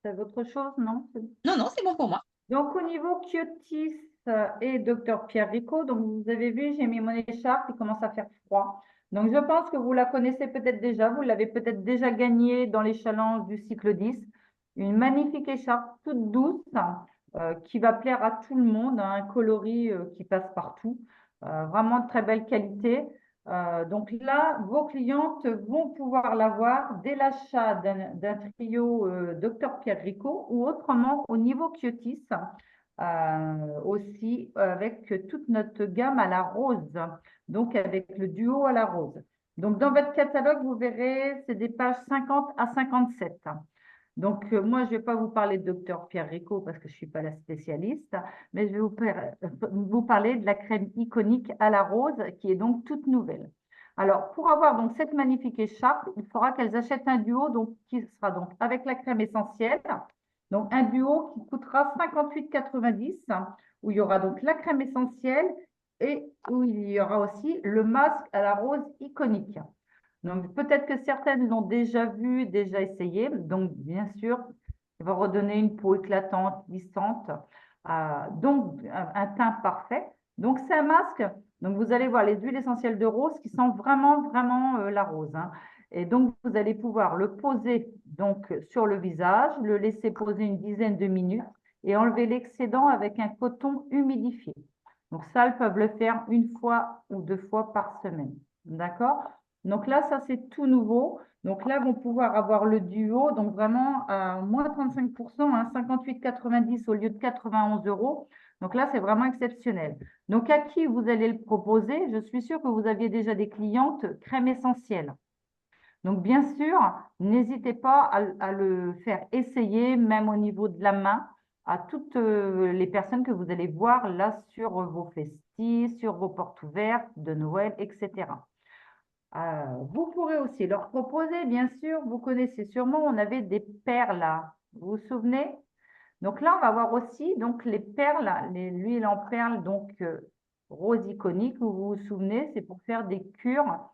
[SPEAKER 4] c'est autre chose, non?
[SPEAKER 2] Non, c'est bon pour moi.
[SPEAKER 4] Donc, au niveau Kyotis et Dr Pierre Rico, donc vous avez vu, j'ai mis mon écharpe, il commence à faire froid. Donc, je pense que vous la connaissez peut-être déjà, vous l'avez peut-être déjà gagnée dans les challenges du cycle 10. une magnifique écharpe toute douce qui va plaire à tout le monde, hein, un coloris qui passe partout, vraiment de très belle qualité. Donc là, vos clientes vont pouvoir l'avoir dès l'achat d'un trio Dr Pierre Ricot ou autrement au niveau Kyotis, aussi avec toute notre gamme à la rose, donc avec le duo à la rose. Donc dans votre catalogue, vous verrez, c'est des pages 50 à 57. Donc, moi, je ne vais pas vous parler de Dr Pierre Ricot parce que je ne suis pas la spécialiste, mais je vais vous parler de la crème iconique à la rose qui est donc toute nouvelle. Alors, pour avoir donc cette magnifique écharpe, il faudra qu'elles achètent un duo donc, qui sera donc avec la crème essentielle. Donc, un duo qui coûtera 58,90 où il y aura donc la crème essentielle et où il y aura aussi le masque à la rose iconique. Donc, peut-être que certaines l'ont déjà vu, déjà essayé. Donc, bien sûr, il va redonner une peau éclatante, lissante, donc un teint parfait. Donc, c'est un masque. Donc, vous allez voir les huiles essentielles de rose qui sentent vraiment, vraiment la rose, hein. Et donc, vous allez pouvoir le poser donc, sur le visage, le laisser poser une dizaine de minutes et enlever l'excédent avec un coton humidifié. Donc, ça, elles peuvent le faire une fois ou 2 fois par semaine. D'accord? Donc là, ça, c'est tout nouveau. Donc là, vont pouvoir avoir le duo, donc vraiment à moins 35%, hein, 58,90 au lieu de 91 €. Donc là, c'est vraiment exceptionnel. Donc, à qui vous allez le proposer? Je suis sûre que vous aviez déjà des clientes crème essentielle. Donc, bien sûr, n'hésitez pas à le faire essayer, même au niveau de la main, à toutes les personnes que vous allez voir là sur vos festis, sur vos portes ouvertes de Noël, etc. Vous pourrez aussi leur proposer, bien sûr, vous connaissez sûrement, on avait des perles là, vous vous souvenez? Donc là, on va voir aussi donc, les perles, l'huile en perles, donc rose iconique, vous vous souvenez, c'est pour faire des cures,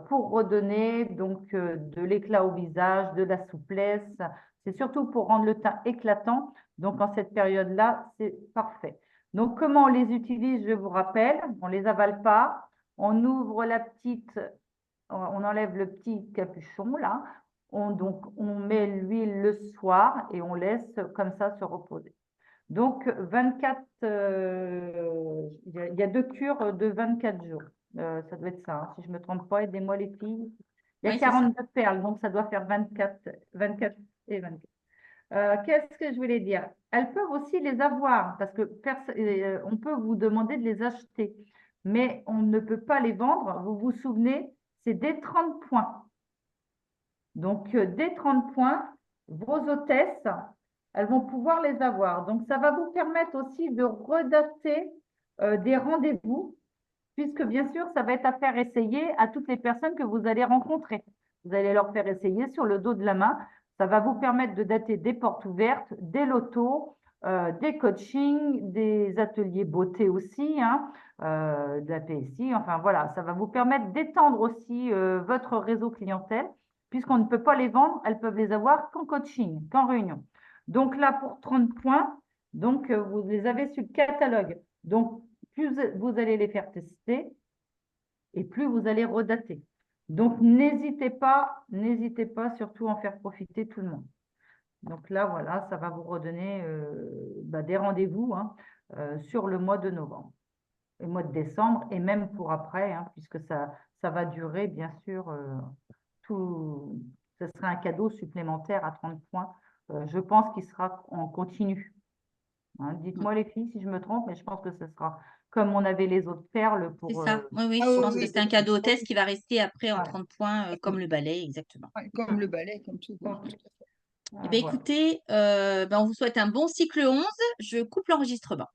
[SPEAKER 4] pour redonner donc de l'éclat au visage, de la souplesse. C'est surtout pour rendre le teint éclatant. Donc en cette période-là, c'est parfait. Donc comment on les utilise, je vous rappelle, on ne les avale pas, on ouvre la petite, on enlève le petit capuchon là, on met l'huile le soir et on laisse comme ça se reposer. Donc, 24, il y a 2 cures de 24 jours. Ça doit être ça, hein, si je ne me trompe pas, aidez-moi les filles. Il y a
[SPEAKER 2] Oui, c'est ça.
[SPEAKER 4] 42 perles, donc ça doit faire 24 et 24. Qu'est-ce que je voulais dire? Elles peuvent aussi les avoir parce que on peut vous demander de les acheter, mais on ne peut pas les vendre. Vous vous souvenez, c'est dès 30 points. Donc, dès 30 points, vos hôtesses, elles vont pouvoir les avoir. Donc, ça va vous permettre aussi de redater des rendez-vous, puisque bien sûr, ça va être à faire essayer à toutes les personnes que vous allez rencontrer. Vous allez leur faire essayer sur le dos de la main. Ça va vous permettre de dater des portes ouvertes, des lotos, des coachings, des ateliers beauté aussi, hein, de la PSI. Enfin, voilà, ça va vous permettre d'étendre aussi votre réseau clientèle, puisqu'on ne peut pas les vendre, elles peuvent les avoir qu'en coaching, qu'en réunion. Donc là, pour 30 points, donc vous les avez sur le catalogue. Donc, plus vous allez les faire tester et plus vous allez redater. Donc, n'hésitez pas surtout à en faire profiter tout le monde. Donc là, voilà, ça va vous redonner des rendez-vous, hein, sur le mois de novembre, le mois de décembre et même pour après, hein, puisque ça va durer, bien sûr, ce sera un cadeau supplémentaire à 30 points. Je pense qu'il sera en continu. Hein, dites-moi les filles si je me trompe, mais je pense que ce sera comme on avait les autres perles
[SPEAKER 2] C'est
[SPEAKER 4] pour…
[SPEAKER 2] ça. Oui, oui,
[SPEAKER 5] Ah
[SPEAKER 2] je
[SPEAKER 5] oui,
[SPEAKER 2] pense que
[SPEAKER 5] oui,
[SPEAKER 2] c'est un cadeau hôtesse qui va rester après en
[SPEAKER 4] Ouais.
[SPEAKER 2] 30 points, comme le balai, exactement.
[SPEAKER 5] ouais, comme le balai, comme tout.
[SPEAKER 4] Ok.
[SPEAKER 2] Eh bien,
[SPEAKER 4] Voilà.
[SPEAKER 2] écoutez, on vous souhaite un bon cycle 11. Je coupe l'enregistrement.